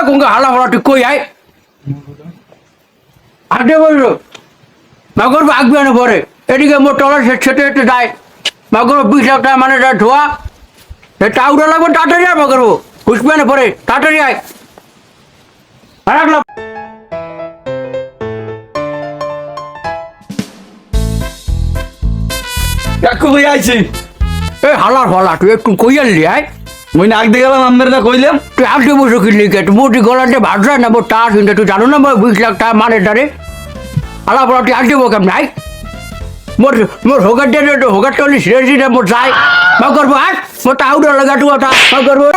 গঙ্গা হালা হলা তুই কই আয় আগে বললো মাগর আগবে না পরে এদিকে মোট টলার সেটে একটু যায় মাগর 20 লাখ টাকা মানে ধোয়া টাউডা লাগবে তাড়াতাড়ি আয় মাগর খুশবে না পরে তাড়াতাড়ি আয় আর রাখলাম কাকু ভাই আইছি এ হালার হলা তুই একটু কইয়াল লি আয় মুই নাক দিয়ে গেলাম আমের না কইলাম তুই আগে বসে কিনলি কে তুই মোটি গলাতে ভাত যায় না মোট টাকা কিনতে তুই জানো না 20 লাখ টাকা মানে দাঁড়ে হালা বলা তুই আগে কেমন নাই মোর মোর হোগার দিয়ে হোগার টলি সিরে মোট যায় মা করবো আস মোট টাউডা লাগা টু ওটা মা করবো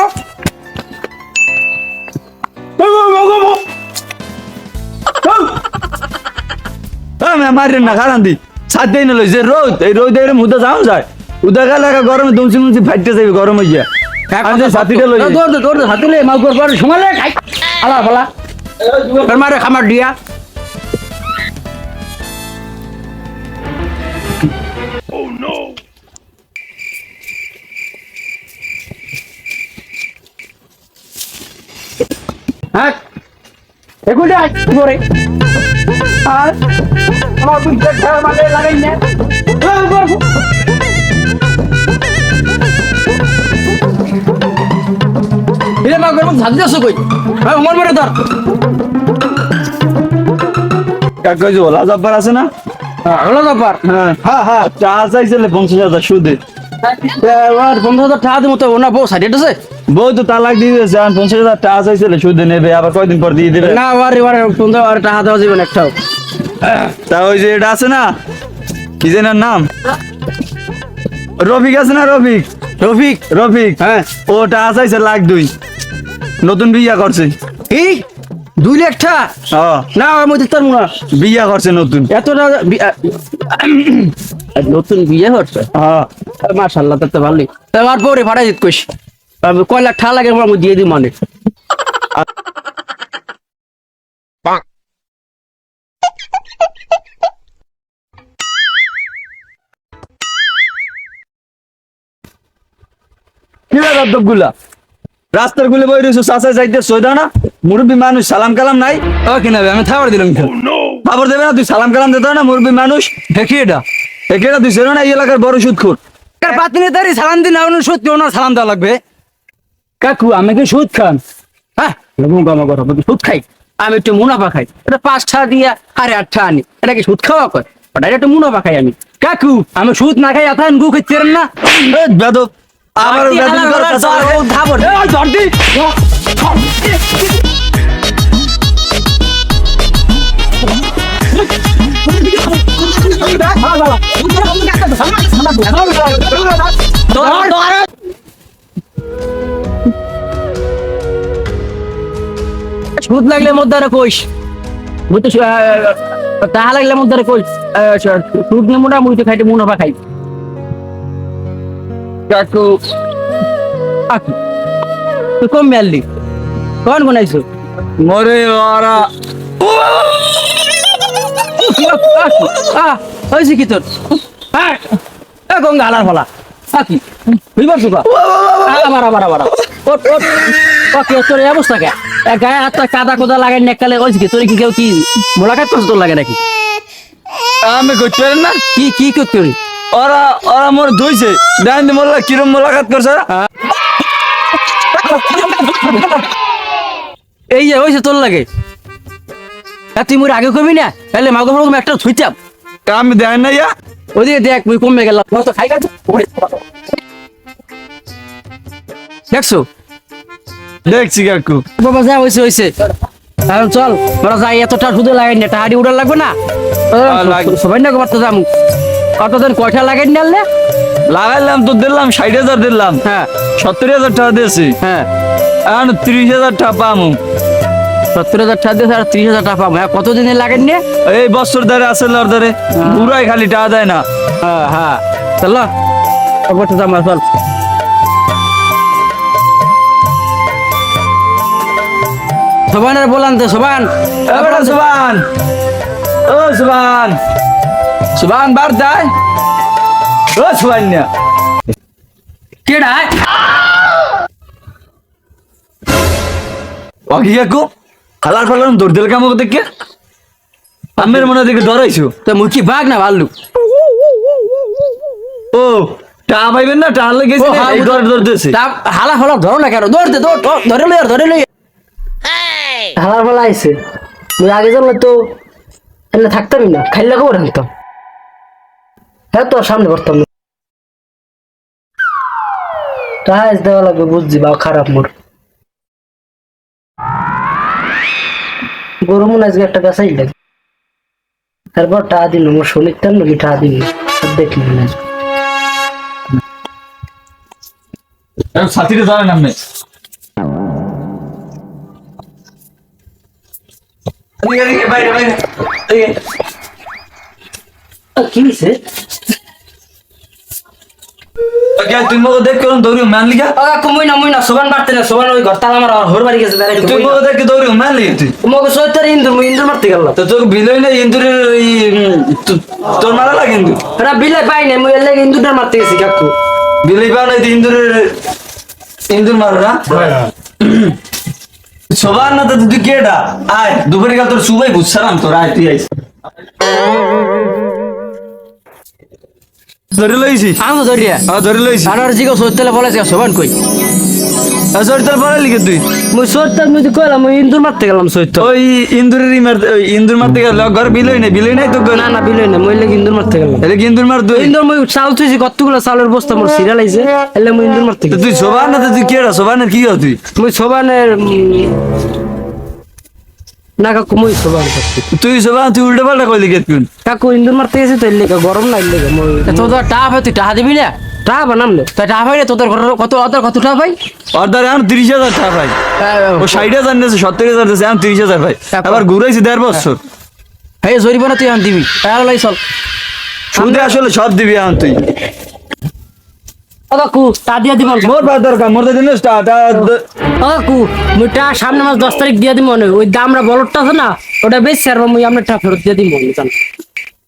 মারেন না খারান দি সাত দিন লই যে রোদ এই রোদ এর মুদা যাও যায় উদা গেলে গরমে দুমসি মুমসি ফাইটে যাবে গরম হইয়া সাথীটা লই তোর হাতে লে মা করবো সমালে খাই হালা ফলা তোর মারে খামার দিয়া হ্যাঁ এগুলো আয় করে আর আমার বুঝতে মানে লাগাই না এরে মা করব ধান দিছস কই ভাই ওমর মরে ধর কাকু যে ওলা জব্বার আছে না হলো ব্যাপার হ্যাঁ হ্যাঁ হ্যাঁ চা চাইছিলে 50,000 সুদে আর 15,000 টাকা দিব তো ওনা বউ সাইডে আছে বউ তো তালাক দিয়ে দিয়েছে আর 50,000 টাকা চাইছিলে সুদে নেবে আবার কয়দিন পর দিয়ে দিবে না আরে আরে 15,000 টাকা দেওয়া যাবে না একটাও তা ওই যে এটা আছে না কি যেন নাম রফিক আছে না রফিক রফিক রফিক হ্যাঁ ও টাকা চাইছে 2,00,000 নতুন বিয়া করছে এই 2 লাখ টাকা হ্যাঁ না আমার মধ্যে তোর মুনা বিয়া করছে নতুন এতটা নতুন বিয়ে হচ্ছে হ্যাঁ মাশাআল্লাহ তা তো ভালোই তোমার পরে ভাড়া দিত কইস কয় লাখ টাকা লাগে আমরা দিয়ে দিই মানে কি রাত গুলা রাস্তার গুলো বই রয়েছে চাষা যাইতে সইদা না মুরব্বী মানুষ সালাম কালাম নাই ও কিনা আমি খাবার দিলাম খবর দেবে না তুই সালাম কালাম দিতে না মুরব্বী মানুষ দেখি এটা একেটা তুই ছিল না এই এলাকার বড় সুদখোর পাতনি তারি সালাম দিন আমার সত্যি ওনার সালাম দেওয়া লাগবে কাকু আমি কি সুদ খান হ্যাঁ সুদ খাই আমি একটু মুনাফা খাই এটা 5 টাকা দিয়া আরে 8 টাকা আনি এটা কি সুদ খাওয়া কয় ওটা একটু মুনাফা খাই আমি কাকু আমি সুদ না খাই আথান গু খেতেন না বেদব আবার বেদব করে খাবো ধর দি সুদ লাগলে মধ্যে কইস বুঝতে তাহা লাগলে মধ্যে কইস সুদ নিয়ে মোটা মুড়িতে খাইতে মুনাফা খাই কাকু তুই কম মেললি কোন বানাইছো মরে ওরা হয়েছে কি তোর গঙ্গা হালার ফলা কি বুঝবার সুখা আবার আবার আবার তোর এই অবস্থা কে গায়ে হাতটা কাদা কোদা লাগাই নেকালে হয়েছে কি তোর কি কেউ কি মোলাকাত করছে তোর লাগে নাকি আমি করতে পারেন না কি কি করতে পারি ওরা ওরা মোর ধুইছে দেন মোল্লা কিরম মোলাকাত করছে এই যে হয়েছে তোর লাগে তুই মোর আগে কবি না তাহলে মাগো মাগো একটা ছুঁচাম আমি দেন না ইয়া ওদিকে দেখ মুই কমে গেলাম তো খাই গেছে দেখছো দেখছি কাকু বাবা যা হয়েছে হয়েছে এখন চল ওরা যাই এতটা শুধু লাগাই না টাহাড়ি উড়ার লাগবে না সবাই না করতে যাবো কতদিন কয়টা লাগাই নিলে লাগাইলাম তো দিলাম 60,000 দিলাম হ্যাঁ 70,000 টাকা দিয়েছি হ্যাঁ এখন 30,000 টাকা পামু 70,000 টাকা দিয়ে আর 30,000 টাকা পাবো হ্যাঁ কতদিনে লাগেন নিয়ে এই বছর ধরে আছে লর ধরে পুরাই খালি টাকা দেয় না হ্যাঁ হ্যাঁ চল অবশ্যই যাবো চল সোবানের বলান তো সোবান সুবান ও সুবান সুবান বার দেয় ও সুবান্যা কেডা ওকে কাকু হালার ফালার দৌড় দিল কাম দেখে আমের মনে দেখে ডরাইছো তো মুখি বাঘ না ভাল্লুক ও টা পাইবেন না টা লেগেছে ও, হ্যাঁ, এই ডর ডর দিছে হালা ফালা ধরো না কেন দৌড়তে দৌড় ধরে লই হালার বেলা আইছে মুই আগে জানলে তো এনে থাকতামই না খাইলে খবর আনতাম হ্যাঁ তো সামনে করতাম না টাহাজ দেওয়া লাগবে বুঝছি বা খারাপ মোর গরম আজকে একটা গাছাই লাগে তারপর টাকা দিন মোর শনিকতাম নাকি টাকা দিন দেখলি না সাথীরে জানেন আপনি বাইরে বাইরে কি হয়েছে তুই মগে দেখ কেমন দৌড়ি মান লিগা মুই না সোবান বাড়তে না সোবান ওই ঘর তালা আমার হর বাড়ি গেছে তুই মগে দেখ দৌড়ি মান লিগা তুই মগো সত্তর ইন্দুর মুই ইন্দুর মারতে গেলাম তো তোকে বিলই না ইন্দুরের তোর মারা লাগে কিন্তু না বিলে পাই না মুই এর লাগে ইন্দুরটা মারতে গেছি কাকু বিলই পাও না ইন্দুরের ইন্দুর মারো না সবার না তো তুই কেডা আয় দুপুরে কাল তোর সুবাই বুঝছালাম তোর আয় তুই আইস ধরে লইছি আমি ধরিয়া হ্যাঁ ধরে লইছি আর জিগো সত্তর বলেছে সোবান কই তোর পরে লিখে তুই মুই সত্তর মুই তো কইলাম মুই ইন্দুর মারতে গেলাম সত্তর ওই ইন্দুরের ইন্দুর মারতে গেল ঘর বিলই নাই তো না না বিলে না মুই লাগে ইন্দুর মারতে গেলাম এটা কি ইন্দুর মার তুই ইন্দুর মুই চাল তুইছি কতগুলো চালের বস্তা মোর সিরিয়াল আইছে এলে মুই ইন্দুর মারতে তো গেলাম তুই সবার না তো তুই কেডা সবার কি হও তুই মুই সোবানের না কাকু মুই সোবান তুই সবার তুই উল্টা পাল্টা কই লিখে তুই কাকু ইন্দুর মারতে গেছি তো এর লেগে গরম না এর লেগে মুই তোদের টাকা হয় তুই টাকা দিবি না টাকা বানাম না তাই টাকা পাই না তোদের ঘরের কত টাকা পাই অর্ধার এখন 30,000 টাকা ভাই ও 60,000 নেছে 70,000 নেছে এখন 30,000 ভাই আবার ঘুরাইছি 1.5 বছর হ্যাঁ জরিমানা তুই এখন দিবি টাকা লাই চল সুদে আসলে সব দিবি এখন তুই ও কাকু টা দিয়া দিব মোর বা দরকার মোর দিন ও কাকু মুই টা সামনে মাস 10 তারিখ দিয়া দিব মনে ওই দামরা বলটটা আছে না ওটা বেশি আর মুই আমরা টা ফেরত দিয়া দিব মনে জান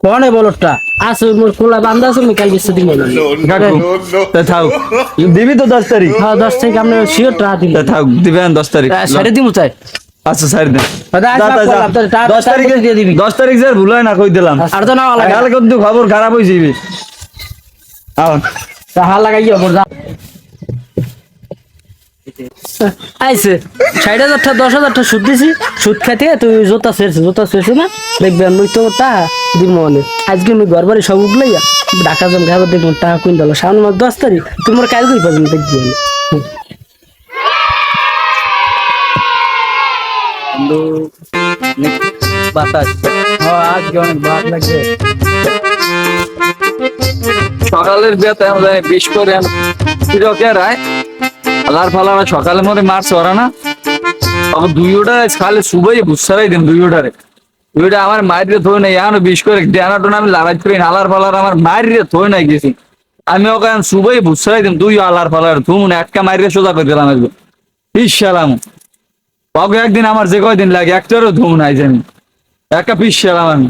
কোনে বলটটা আছে মোর কোলা বান্দা আছে মুই কাল বেশি দিব মনে কাকু তা থাও দিবি তো 10 তারিখ হ্যাঁ 10 তারিখ আমরা শিওর টা দিব তা থাও দিবেন 10 তারিখ সাড়ে দিমু তাই আচ্ছা সাইড দে দাদা, আজ বাপ বল, আপনার টাকা- 10 তারিখে দিয়ে দিবি। 10 তারিখ স্যার ভুল হয় না কই দিলাম আর তো না লাগে কাল কিন্তু খবর খারাপ হই যাবে আউন টাকা লাগাইয়া মোর যা আইছে 60,000 10,000 সুদ দিছি সুদ খাইতে তুই জোতা ছেড়ছে না দেখবি মুই তো টাকা দিব মনে আজকে মুই ঘর বাড়ি সব উগলাইয়া ঢাকা জম খাবার দেখবো টাকা কুইন দিল সামনে মাস 10 তারিখ তুই মোর কাল কই পাবি দেখবি বাতাস আজকে অনেক ভালো লাগছে সকালের বেতে আমরা বিশ করে তিরকে রায় আলার ফালারা সকালে মধ্যে মারছে ওরা না তখন দুই ওটা খালে সুবাই বুসারাই দিন দুই ওটারে দুইটা আমার মায়ের থই নাই এখনো বিশ করে ডেনা টোনা আমি লাগাই করি আলার ফালার আমার মায়ের থই নাই গেছি আমি ওকে সুবাই বুসারাই দিন দুই আলার ফালার তুমুন একটা মায়ের সোজা করে দিলাম একদম ইসালাম ওকে একদিন আমার যে কয়দিন লাগে একটারও ধুম নাই জানি একটা পিস সালাম আমি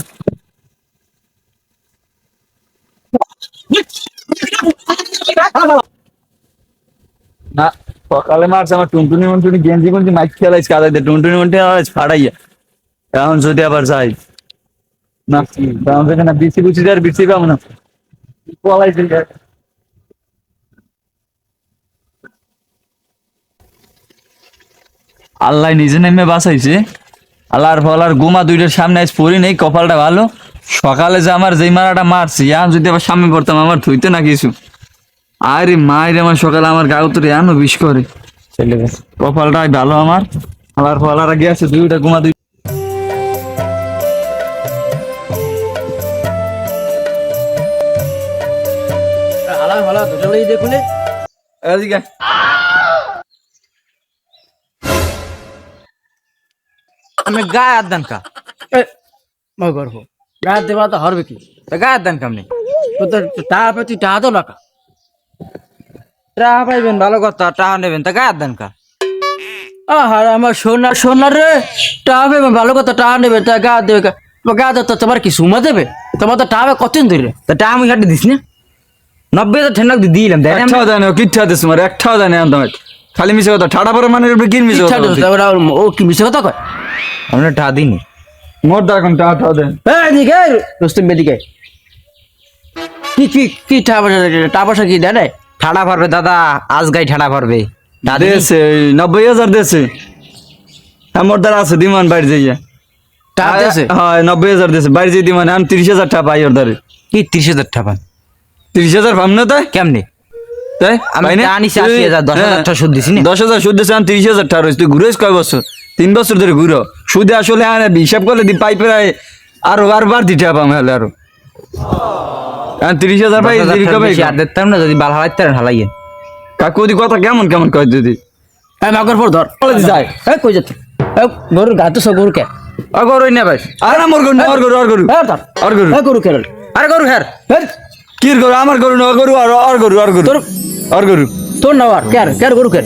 না সকালে মারছে আমার টুনটুনি মন্টুনি গেঞ্জি গঞ্জি মাইক খেলাইছে কাদাইতে টুনটুনি মন্টুনি আওয়াজ ফাড়াইয়া এখন যদি আবার যাই না তখন সেখানে বিসি বুঝি আর বিসি পাবো না পলাইছে আল্লাহ নিজে নেমে বাঁচাইছে আল্লাহর ফলার গোমা দুইটার সামনে আজ পড়ি নেই কপালটা ভালো সকালে যে আমার যেই মারাটা মারছি এখন যদি আবার সামনে পড়তাম আমার ধুইতে না কিছু আরে মায়ের আমার সকালে আমার গা উতরে এমন বিষ করে কপালটাই ভালো আমার আল্লাহর ফলার আগে আছে দুইটা গোমা দুই আলাম ভালো দুটোই দেখুনে এদিকে আমি গায়ে হাত দেন কা মই গর্ব রাত দেবা তো হরবে কি তা গায়ে হাত দেন কামনি তো টাকা পেতি টাকা তো লাগা টাকা পাইবেন ভালো কথা টাকা নেবেন তা গায়ে হাত দেন কা আহার আমার সোনার রে টাকা পেবেন ভালো কথা টাকা নেবে তা গা দেবে গাদা তো তোমার কি সুমা দেবে? তোমার তো টাকা কতদিন ধরে? তা টা আমি হাটে দিস না 90,000 ঠেনাক দিলাম দেখ একটাও দেয় না কিচ্ছা দিস মার একটাও দেয় না তোমার খালি মিশে কথা ঠাডা পরে মানে কি মিশে কথা বলছিস? ও কি মিছে কথা কয়? আমরা টা দিনি মোর দেখুন টাটাও দেন এদিকে রুস্তম বেদিকে কি কি কি টাকা পয়সা কি দেয় নাই? ঠাডা পারবে দাদা আজ গাই ঠাডা পারবে টা দিনি। দেশে 90,000 দেশে আমার দ্বারা আছে দিমান বাইরে যাইয়া টাকা দিয়েছে? হ্যাঁ 90,000 দেশে বাইরে যাই দিমান আমি 30,000 টাকা পাই ওর দ্বারে কি 30,000 টাকা পান 30,000 পাম না তাই কেমনে? তাই আমি পাই না? টা আনিছি 80,000 10,000 টাকা সুদ দিছি না 10,000 সুদ দিছে আমি 30,000 টাকা রয়েছে তুই ঘুরেছ কয় বছর 3 বছর ধরে ঘুরো সুদে আসলে হিসাব করলে দি পাই প্রায় আরো বারবার দিতে হবে আমি আরো আমি 30,000 পাই 10,000 টাকা কবে বেশি আর দিতাম না যদি বাল হালাইতে হালাইয়েন কাকু দি কথা কেমন কেমন কয় দিদি এই মাগর পর ধর যায় এই কই যাচ্ছে? এই গরুর গাতে সব গরু কে? গরুই না ভাই আরে মোর গরু না আর গরু আর গরু এই ধর আর গরু এই গরু কে? আরে গরু হের এই কি গরু আমার গরু না গরু আর গরু আর গরু তোর- আর গরু তোর না আর কে? কে গরু কে?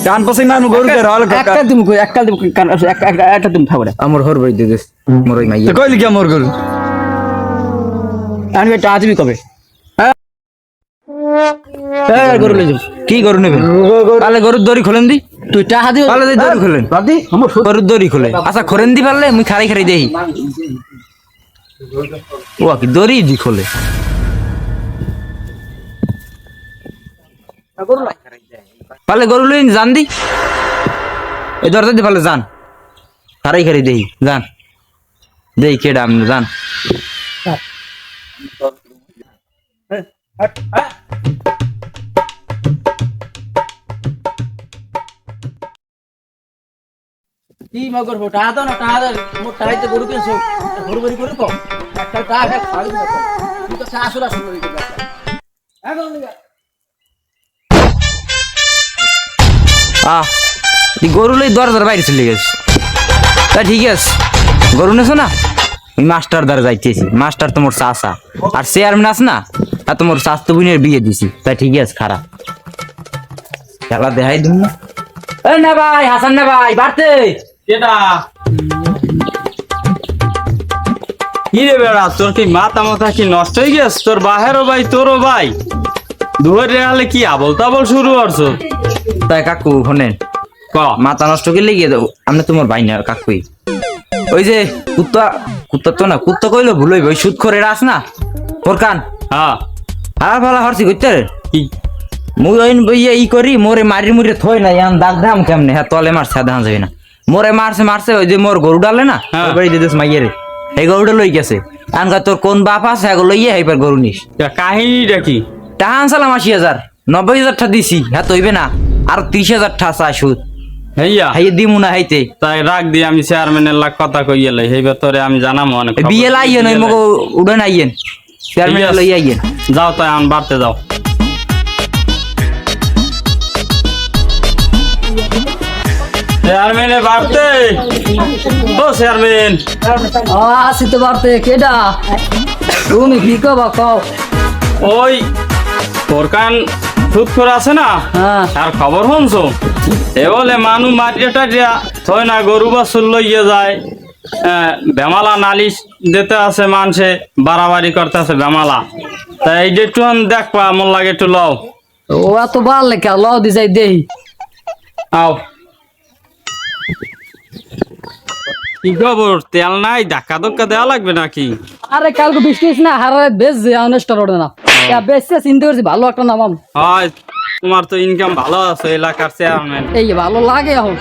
কান পাশে মানু গরু কে হাল একটা দিম কই একটা দিম একটা দিম থাকবে আমার হর বই দিস মোর ওই মাইয়া তো কইলি কি আমার গরু আমি একটা আদমি কবে? এই গরু লই যাও। কি গরু নেবেন তাহলে গরুর দড়ি খোলেন দি তুই টাকা দিও তাহলে দড়ি খোলেন বাদি আমার গরুর দড়ি খোলে আচ্ছা খোলেন দি পারলে মুই খাড়ি খাড়ি দেই ও কি দড়ি দি খোলে পারলে গরু লইন জান দি এই দরজা দি পারলে যান খাড়াই খাড়ি দেই যান দেই কেডা আপনি যান কি মগর ফো টাকা দাও না টাকা দাও মোর টাকাইতে গরু কিনছো গরু গরু করে কম একটা টাকা খাই না তুই তো শাশুড়া শুনে দিতে এখন গরু লই দরজার বাইরে চলে গেছে তা ঠিক আছে গরু নেছো না ওই মাস্টার দ্বারা যাইতেছি মাস্টার তোমার চাষা আর চেয়ারম্যান আছে না আর তোমার স্বাস্থ্য বোনের বিয়ে দিছি তাই ঠিক আছে খারাপ খেলা দেখাই দিন না এই না ভাই হাসান না ভাই বাড়তে কেডা কি রে বেড়া তোর কি মাথা কি নষ্ট হয়ে গেছে তোর বাহেরও ভাই তোরও ভাই দুয়ারে হলে কি আবল তাবল শুরু করছো তাই কাকু শোনেন ক মাথা নষ্ট করলে গিয়ে দেবো আমি তোমার ভাই না কাকুই ওই যে কুত্তা কুত্তা তো না কুত্তা কইলো ভুল হইবে ওই সুদ করে আস না ফোরকান হ্যাঁ আর ভালো হরছি করতে কি মুই ওইন বইয়া ই করি মোরে মারি মুড়ে থই না ইয়ান দাগ দাম কেমনে হ্যাঁ তলে মারছে দেখা যাবে না মোরে মারছে মারছে ওই যে মোর গরু ডালে না হ্যাঁ। ওই বাড়ি দিদিস মাইয়েরে এই গরুটা লই গেছে আনকা তোর কোন বাপ আছে এগুলো লইয়া এইবার গরু নিস কাহিনীটা কি টাকা আনসালাম 80,000 90,000 টা দিছি হ্যাঁ তৈবে না আর 30,000 টা চা সুদ হেইয়া হাইয়ে দিমু না হাইতে তাই রাখ দি আমি চেয়ারম্যানের লাগ কথা কইয়ালাই হেইবার তোরে আমি জানাম অনেক খবর। বিয়ে লাইয়েন ওই মগো উড়েন আইয়েন চেয়ারম্যান ঠিক আছে। লই আইয়েন যাও তাই আন বাড়তে যাও চেয়ারম্যানে বাড়তে ও চেয়ারম্যান আসি তো বাড়তে কেডা তুমি কি কবা কও ওই তোরকান সুদ করে আছে না হ্যাঁ আর খবর শুনছো এ বলে মানু মাটিয়া টাটিয়া থয় না গরু বাছুর লইয়ে যায় বেমালা নালিশ দিতে আছে মানুষে বাড়াবাড়ি করতে আছে বেমালা তাই এই যে একটু দেখবা মন লাগে একটু লও ও এত ভাল লেখা লও দি যাই দেহি আও কি খবর তেল নাই ধাক্কা ধক্কা দেওয়া লাগবে নাকি আরে কালকে বৃষ্টি হয়েছে না হারারে বেশ যে অনেস্টার ওঠে না বেশি চিন্তা করছি ভালো একটা নামাম হয় তোমার তো ইনকাম ভালো আছে এলাকার চেয়ারম্যান এই ভালো লাগে এখন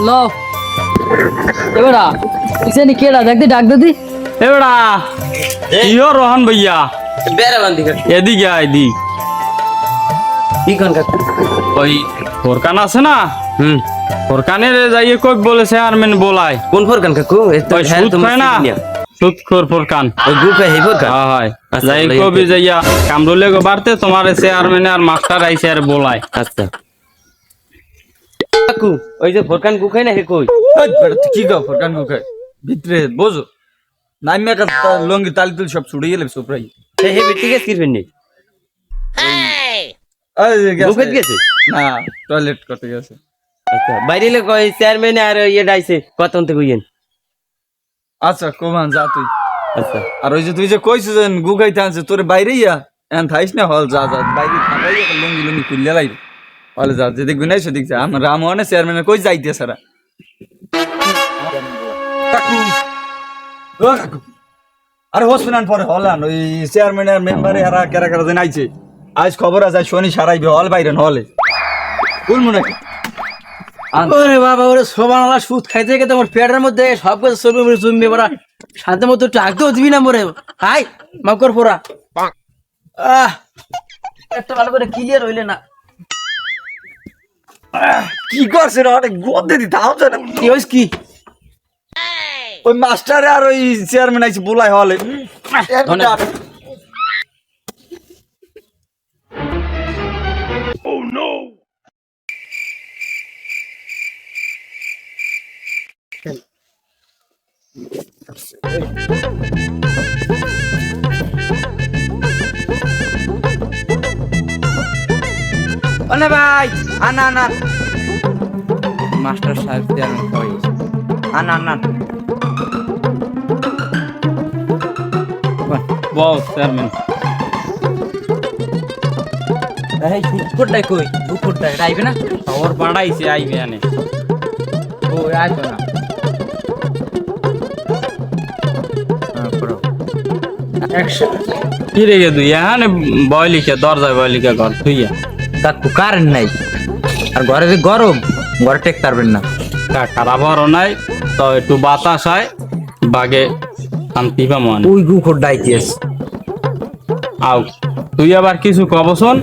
লো এবারা ইসেনি কেডা দেখ দি ডাক দি এবারা ইয়ো রোহন ভাইয়া এদিকে এদিক কি কোন কাকু ওই ফোরকান আছে না, হুম ফোরকানের যাইয়ে কই বলে চেয়ারম্যান বলায়। কোন ফোরকান কাকু? এই তো ওই হ্যাঁ সুদ তোমার খায় না, চিনি না। সুদখোর ফোরকান। ওই গ্রুপে এই ফোরকান। হ্যাঁ হয়, আচ্ছা, যাই বলে কবি যেতে। যাইয়া কামরুলে গো বাড়তে তোমার চেয়ারম্যান আর মাস্টার আইসে আর বলায়। আচ্ছা কাকু ওই যে ফোরকান গুখাই না হে কই? এই বেটা তুই কি গাও ফোরকান গুখায় ভিতরে বোঝো নাইমে একটা লঙ্গি তালি তুলি সব ছুড়ে গেলে সুপ্রাই। হে হে বেটি গেছে কিরবেন নি? গুখাই গেছে? না টয়লেট করতে গেছে। আচ্ছা বাইরে লে কই চেয়ারম্যান আর ইয়ে ডাইছে কতন থেকে কইয়েন। আচ্ছা কোমান যা তুই। আচ্ছা আর ওই যে তুই যে কইছিস যে গুগাইতে আনছে তোরে বাইরে ইয়া এন থাইস না হল যা যা বাইরে থাকাই একটা লঙ্গি লঙ্গি খুললে লাই হলে যা যে দেখবি নাই সেদিক যা আমার রামনে চেয়ারম্যানের কই যাইতে সারা কাকু ও কাকু আরে হসপিটাল পরে হলান ওই চেয়ারম্যানের মেম্বারে এরা কেরা কেরা যেন আইছে আজ খবর আছে শনি সারাইবে হল বাইরে হলে বলবো নাকি ওরে বাবা ওরে সোবানালা সুদ খাইতে গেতে আমার পেটের মধ্যে সব কিছু চলবে মরে জমবে পড়া শান্তি মতো একটু আগতেও দিবি না মরে হাই মাফ কর পোড়া একটা ভালো করে ক্লিয়ার হইলে না কি করছে রে অনেক গন্ধে দি তাও জানে কি হইস কি ওই মাস্টার আর ওই চেয়ারম্যান আইছে বলাই হলে ওনে ভাই আনা আনা মাস্টার সাহেব চেয়ারম্যান কই আনা আনা বস চেয়ারম্যান। এই দুপুরটাই কই দুপুরটাই আইবে না খবর পাঠাইছে আইবে আনে। ও আইতো না কি রেগে তুই এখানে বয়লিকে দরজায় বয়লিকে ঘর তুইয়া কাকু কারেন্ট নাই আর ঘরে যে গরম ঘরে টেক পারবেন না খারাপ হরো নাই তো একটু বাতাস হয় বাগে শান্তি পাবো আনে। ওই গুখর ডাইতেস আও তুই আবার কিছু কবসন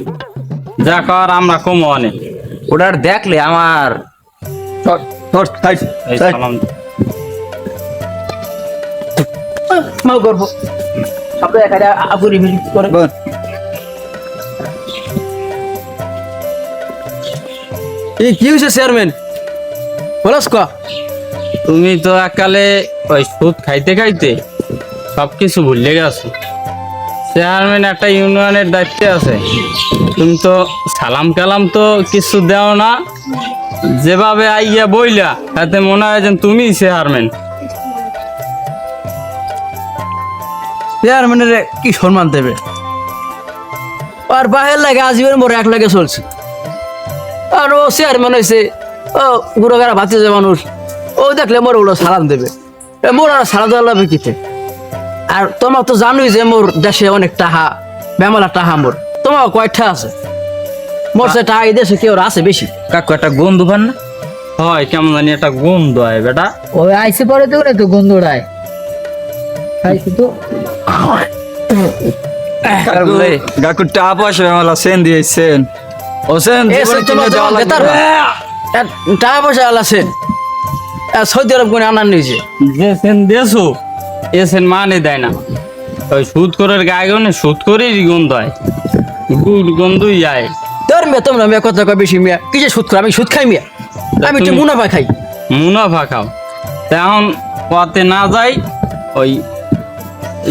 যা কর আমরা কমো আনে। ওটার দেখলে আমার এই সালাম মাফ করবো সব এখানে আপুরি মিলি করে এই কি হয়েছে চেয়ারম্যান বলস ক তুমি তো একালে ওই সুদ খাইতে খাইতে সবকিছু ভুলে গেছো। চেয়ারম্যান একটা ইউনিয়নের দায়িত্বে আছে, তুমি তো সালাম কালাম তো কিছু দেও না, যেভাবে আইয়া বইলা তাতে মনে হয় যে তুমি চেয়ারম্যান। চেয়ারম্যানের কি সম্মান দেবে আর বাহের লাগে আজীবন মোর এক লাগে চলছে আর ও চেয়ারম্যান হয়েছে ও গুড়াগাড়া ভাতে যে মানুষ ও দেখলে মোর ওগুলো সালাম দেবে মোর আর সালাম দেওয়া লাগবে কিতে আর তোমার তো জানোই যে মোর দেশে অনেক টাহা বেমালা টাহা মোর তোমার কয়টা আছে মোর সে টাহা এই দেশে কেউ আছে বেশি কাকু একটা গন্ধ পান না হয় কেমন জানি একটা গন্ধ হয় বেটা। ওই আইসে পরে তো তো গন্ধ উড়ায় খাইছি তো গাকু টাপ আসে আমার সেন দিয়েছেন ও সেন জীবনে কিনে দেওয়া লাগবে না। টাকা পয়সা আছে সৌদি আরব কোন আনার নিয়েছে যে সেন দেছো এ সেন মানে দেয় না। ওই সুদ করের গায়ে গনে সুদ করেই গন্ধ হয়, গুড় গন্ধই যায়। তোর মেয়ে তোমরা মেয়ে কথা কয় বেশি মেয়ে কিসে সুদ খাই আমি সুদ খাই মেয়ে আমি একটু মুনাফা খাই মুনাফা খাও তেমন পথে না যাই। ওই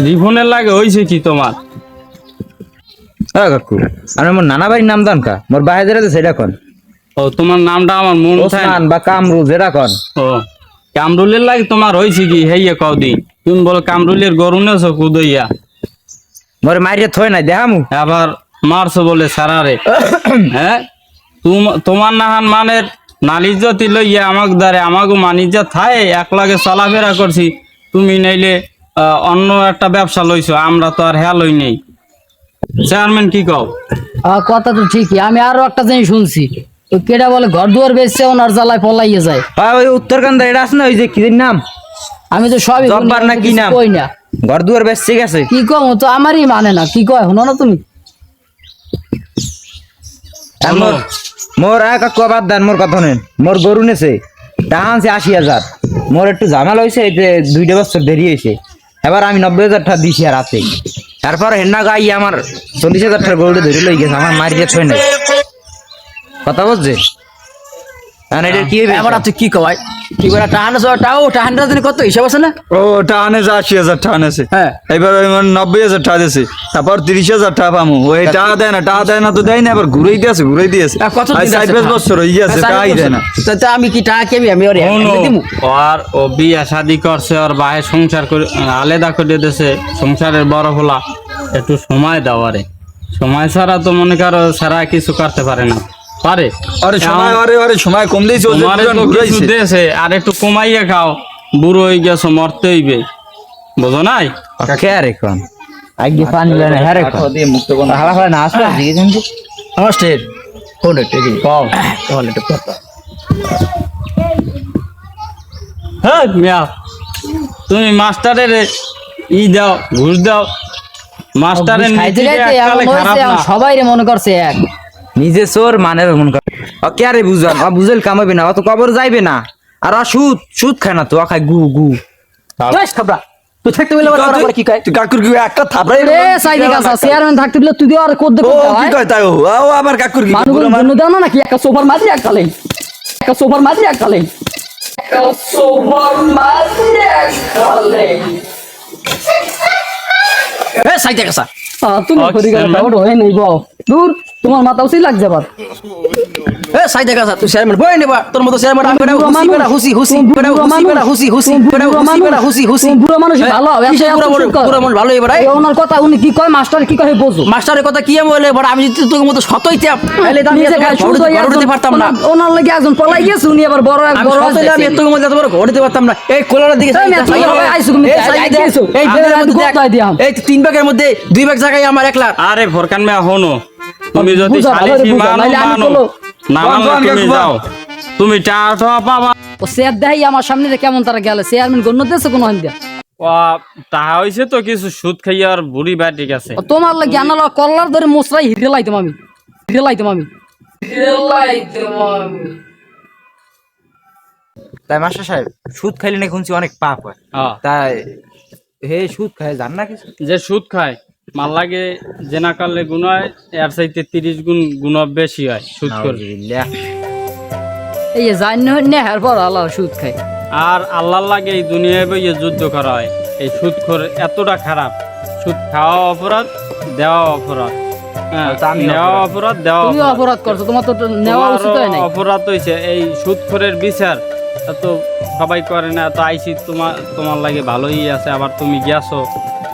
রিফোনের লাগে হয়েছে কি তোমার? কাকু আমি মোর নানা বাড়ির নাম দান কা মোর বাইরে যেটা সেটা কন ও তোমার নামটা আমার মন চায় না। ওসমান বা কামরু যেটা কন ও কামরুলের লাগে তোমার হয়েছে কি হেইয়া কদি তুমি বল কামরুলের গরু নেছো কুদইয়া মোর মাইরে থই নাই দেখামু আবার মারছো বলে সারারে। হ্যাঁ তোমার নাহান মানের নালিজ্জতি লইয়া আমাক দ্বারে আমাকে মানিজ্জা থায় এক লাগে চলাফেরা করছি, তুমি নাইলে অন্য একটা ব্যবসা লইছো, আমরা তো আর হ্যাঁ লই নেই। চেয়ারম্যান কি কও? কথা তো ঠিকই আমি আরো একটা জিনিস শুনছি ওই কেডা বলে ঘর দুয়ার বেচছে ওনার জ্বালায় পলাইয়ে যায় ওই উত্তরকান্দা এটা আছে না ওই যে কি নাম আমি তো সবই জব্বার না কি নাম? কই না ঘর দুয়ার বেচছে গেছে কি কম তো আমারই মানে না কি কয় শোনো না তুমি শোনো, মোর কাকু বাদ দেন, মোর কথা নেন। মোর গরু নেছে টাকা আনছে 80,000। মোর একটু ঝামেলা হয়েছে, এই যে 2 বছর দেরি হয়েছে। এবার আমি 90,000 টাকা দিছি আর রাতে। তারপর হেন্না গাই আমার 40,000 টাকা গরুটা ধরে লই গেছে, আমার মারিয়ে ছয় নাই। কথা বুঝছে? কারণ এটা কি হবে? এবার তুই কি কয় কি করে টাহানা দিনে কত হিসাব আছে না? ও টানে 80,000 টাকা নেছে। হ্যাঁ। এবার ওই 90,000 টাকা দিয়েছে, তারপর 30,000 টাকা পামু। ওই টাকা দেয় না তো দেয় না, আবার ঘুরেই দিয়েছে। কত দিন আর 4-5 আছে? বছর হয়ে গেছে, হ্যাঁ, টাকাই দেয় না। তা আমি কি টাকা কেবি আমি ওর শোনো, দিমু? আর ও বিয়া শাদি করছে, ওর ভাই সংসার করে আলাদা করে দিয়েছে, সংসারের বড় হলা, একটু সময় দাও আরে। সময় ছাড়া তো মনে করো সারা কিছু করতে পারে না, পারে? আরে সময় কম দিয়েছে, ও যে তোমারে পুরান তো কিছু ঘুরাইছে। দিয়েছে, আর একটু কমাইয়ে খাও, বুড়ো হয়ে গেছো, মরতে হইবে, বুঝো নাই? কে আর এখন আগে পানি লেনে হ্যাঁ রে হালা হয় না আসলে জিগেছেন তো আমার স্টেট ফোন একটু দিবি কও। তাহলে একটু কথা হ্যাঁ মিয়া, তুমি মাস্টারের দাও, ঘুষ দাও, মাস্টারের খাইতে নীতি খাইতে এমন এককালে খারাপ হয়েছে, না। সবাই রে মনে করছে এক। নিজে চোর মানে মন কর কে আরে বুঝান বুঝেল কামাবে না, অত কবর যাইবে না। আর সুদ খায় না তো, খায় গু গু। খাবরা তুই থাকতে বলে আবার কি কয়? তুই কাকুর কি একটা থাপড়াই রে সাইদি কাছা চেয়ারম্যান থাকতে দিলে তুই আর কোদ ও কি কয় তাই? ও আমার কাকুর কি মানুষ জন্য দাও না নাকি একটা সোফার মাঝে এক কালে, একটা সোফার মাঝে এক কালে, একটা সোফার মাঝে এক কালে। এ সাইতে কাসা তুমি ঘুরি গেল ওটা হয় নাই বাও দূর, তোমার মাথা উচিত লাগছে আবার। এ সাইতে কাসা তুই চেয়ারম্যান বই নেবা তোর মতো চেয়ারম্যান আমি বুড়ো হুসি মানুষ, বেড়া হুসি হুসি তুমি বেড়া বুড়ো হুসি মানুষ, বেড়া হুসি হুসি তুমি বেড়া বুড়ো হুসি মানুষ, বেড়া হুসি হুসি তুমি বুড়ো মানুষ ভালো হবে, কিসে এত বুড়ো সুদ কর। বুড়ো মানুষ ভালো এবার এই ওনার কথা উনি কি কয়, মাস্টার কি কয় বোঝো। মাস্টারের কথা কি বলে এবার আমি যদি তোর মতো শত হইতাম তাহলে তো আমি নিজে খায় সুদ হয়ে ঘর দিতে পারতাম না। ওনার লাগি একজন পলাই গেছে, উনি আবার বড় আমি বড় শত হইলে আমি তোর মতো এত বড় ঘর দিতে পারতাম না। এই কোলার দিকে এই মেয়ে, তুমি হবে আইসো, তুমি আইসো। এই আমি বেলের আর মধ্যে কোথায় দিয়াম? এই 3 ভাগের মধ্যে 2 ভাগ জায়গায় আমার একলা। আরে ফরকান মিয়া হনো, তুমি যদি বুঝা, ভালো সালিসি রে বুঝা, মানো নাইলে আমি মানো, বলো। না মানলে বল, তুমি বল। যাও, তুমি টাকা পাবা। ও স্যার দেখাই আমার সামনে রে কেমন তারা গেলে, চেয়ারম্যান গণ্য দিয়েছে কোনো হান দিয়া। ও টাকা হয়েছে তো কিছু সুদ খাইয়া আর বুড়ি বাটি গেছে। ও তোমার লাগি আনাল কল্লার ধরে মোসরাই হিরে লাইতাম আমি, হিরে লাইতাম আমি, হিরে লাইতাম আমি। তাই মাস্টার সাহেব সুদ খাইলে নাকি শুনছি অনেক পাপ হয়, হ্যাঁ। তাই হে সুদ খায় জান না কিছু? যে সুদ খায় মাল লাগে জেনা করলে গুণ হয়, এর চাইতে 30 গুণ গুণ বেশি হয় সুদ করে। নাউজুবিল্লাহ। এই জান নে হার পর আল্লাহ সুদ খায়। আর আল্লাহর লাগে এই দুনিয়ায় বইয়ে যুদ্ধ করা হয়। এই সুদখোর এতটা খারাপ, সুদ খাওয়া অপরাধ, দেওয়া অপরাধ, হ্যাঁ, তা আমি নেওয়া অপরাধ, দেওয়া তুমি অপরাধ। অপরাধ করছো, তোমার তো নেওয়া উচিত হয় নাই। তোমারও অপরাধ হয়েছে এই সুদখোরের বিচার। এত সবাই করে না, তো আইসি তোমার লাগে ভালোই আছে, আবার তুমি গেছো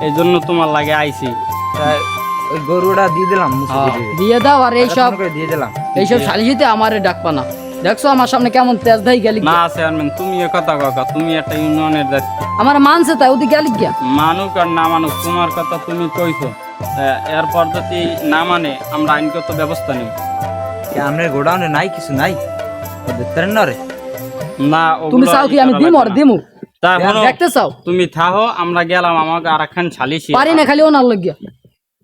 এই জন্য তোমার লাগে আইসি। তাই ওই গরুটা দিয়ে দিলাম হ্যাঁ। দিয়ে দাও, আর এইসব দিয়ে দিলাম। এইসব সালিশিতে আমারে ডাকবা না। দেখছো আমার সামনে কেমন তেজ ধাই গেলি, না চেয়ারম্যান, তুমি এ কথা কাকা, তুমি একটা ইউনিয়নের দায়িত্ব। আমার মানছে তাই ওদিকে গেলি গিয়া। মানুক আর না মানুক তোমার কথা তুমি কইছো, এরপর যদি না মানে আমরা আইনগত ব্যবস্থা নেব। আপনার গোডাউনে নাই কিছু নাই, দেখতেন না রে? না তুমি ওগুলো চাও কি ই আমি করা দিমু আর লাগবে না। দিমু? তা হলো, দেখতে চাও? তুমি থাহো, আমরা গেলাম, আমাকে আর একখান ছালিশি। পারি না খালি ওনার লাগিয়া,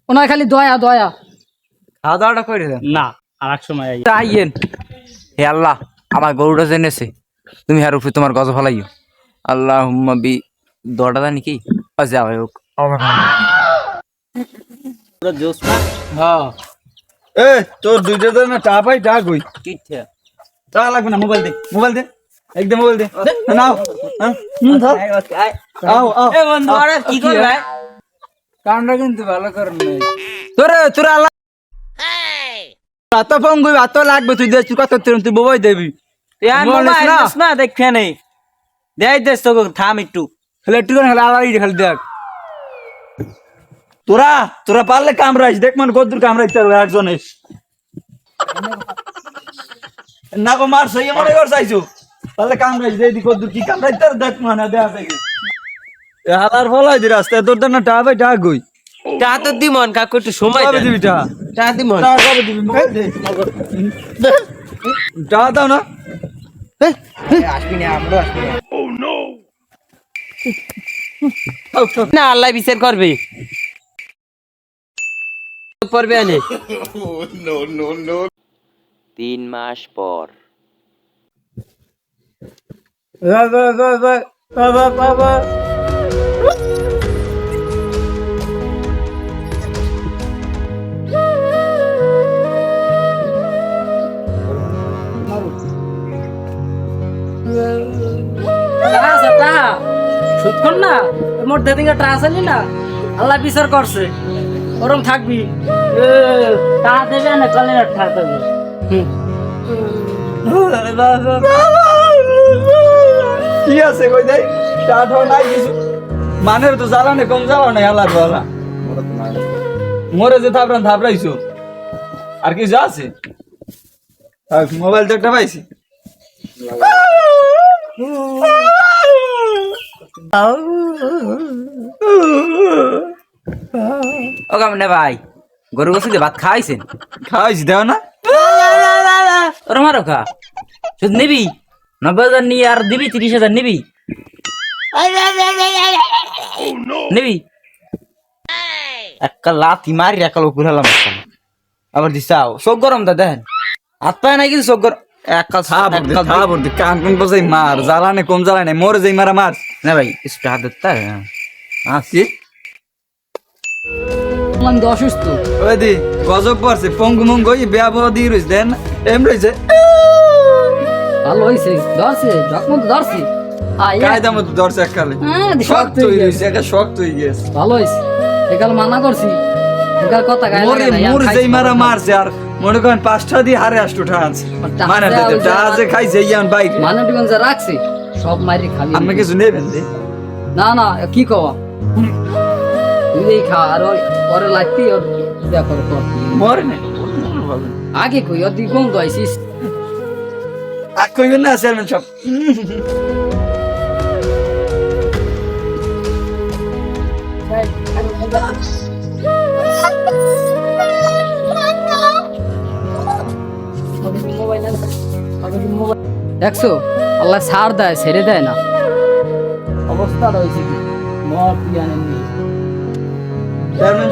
ওনার খালি দয়া দয়া। খাওয়া দাওয়াটা করে দেন। না আর এক সময় আই। আইয়েন। হে আল্লাহ, আমার গরুটা জেনেছে, তুমি হার উপরে তোমার গজ ফলাইও। আল্লাহ হুম্মা বি দড়া জানি কি যা ভাই হোক। হ্যাঁ এ তোর 2টা দেন না, টাকা পাই টাকা কই? টাকা লাগবে না, মোবাইল দে একদম মোবাইল দে। নাও ধর। আও এ বন্ধু আরে কি করবে? কামটা কিন্তু ভালো করেন নাই তোরা আল্লাহ এত ফোন কই, এত লাগবে, তুই দেশ কত তুই বই দেবি। এ আমি বলিস মোবাইল না। দিস না দেখে নেই। দেই দেস তো থাম একটু। খালি একটু খালি আলাদা খালি দেখ। তোরা পারলে কামড়াইস, দেখ মানে কদ্দুর কামড়াইতে পারবে একজনে। না গো মার সই মনে কর চাইছো, পারলে কামড়াইস, দেখি কদ্দুর কি কামড়াইতে পারে, দেখ মানে দেখা দেখি। এ হালার ফলাই দি রাস্তায়, তোর দেন না টাকা পাই টাকা কই? তা তো দিমন কাকু একটু সময় কবে দেন। দিবি টাকা? তা দিমন। টাকা কবে দিবি? টাকা দাও না। আসবি না, আমরাও আসবি না। না আল্লাহ বিচার করবে। পড়বে আনে। 3 মাস পর। সুৎখন না মোট দেদিন টাকা চালি না আল্লাহ বিচার করছে ওরম থাকবি টাকা দেবে না কলে টাকা দেবে কি আছে কই দেই স্টার্ট হয় নাই কিছু মানের তো জ্বালানে কম জ্বালাও নাই আল্লাহ বালা মরে যে থাপড়াইছো আর কি যা আছে মোবাইল তো একটা পাইছি ও কামনে ভাই গরু গোসে ভাত খাইছেন? খাওয়াইছি দেও না ওর মারো খা শুধু নিবি 90,000 নিয়ে আর দিবি 30,000 নিবি নিবি একটা লাথি মারি একাল উপর হলাম আবার দিছাও চোখ গরম দা দেখেন হাত পায় নাই কিন্তু চোখ গরম একাল থাপড় দি কান কোন বসাই মার জ্বালানে কম জ্বালানে মরে যাই মারা মার না ভাই একটু হাত ধরতে আসি আমি তো অসুস্থ। ওই দি গজব পড়ছে পঙ্গু মঙ্গু বেয়া বড় দিয়ে রয়েছে দেন এম রয়েছে ভালো হয়েছে, ধরছে ডকমন্ত ধরছি। কায়দা মতো ধরছে এককালে শক্ত হয়ে রয়েছে একটা শক্ত হয়ে গেছে ভালো হয়েছে, একাল মানা করছি, একাল কথা গায়ে মরে লাগে না, মোর যেই মারা মারছে আর মনে করেন 5টা দিয়ে হারে আসতো ঠান্স মানে যে খাইছে ইয়ান বাইক মানে টিকন যা রাখছে সব মারি খালি। আপনি কিছু নেবেন দে না না কি কওয়া তুই এই খা আর ওরে লাগতি ওর দেখো কর মরে না আগে কই ওর দিক গন্ধ আইছিস আর কইবেন না চেয়ারম্যান সব দেখছো আল্লাহ ছাড় দেয় ছেড়ে দেয় না অবস্থা রয়েছে কি মর তুই আনেননি চেয়ারম্যান